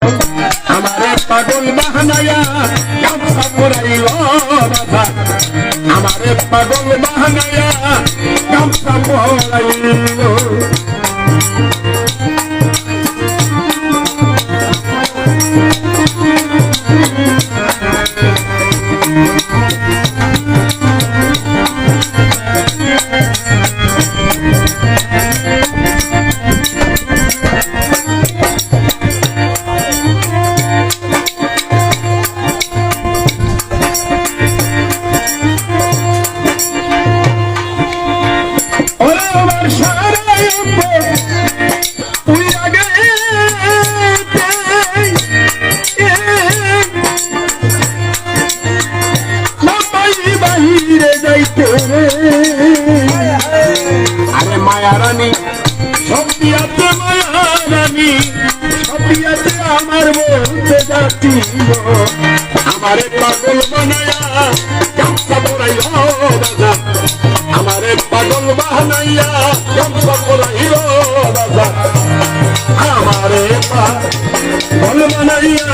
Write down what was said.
আমারে পাগল বাহানায়া গামছা পরাইল রাধা আমারে পাগল বাহানায়া গামছা পরাইল আরে মায়ারানী সবিয়াতে মায়ারানী সবিয়াতে আমার বলতে যাচ্ছি আমারে পাগল বানায়া গামছা পরাইল রাজা আমারে পাগল বানাইয়া গামছা পরাইল রাজা আমারে পাগল বানাইয়া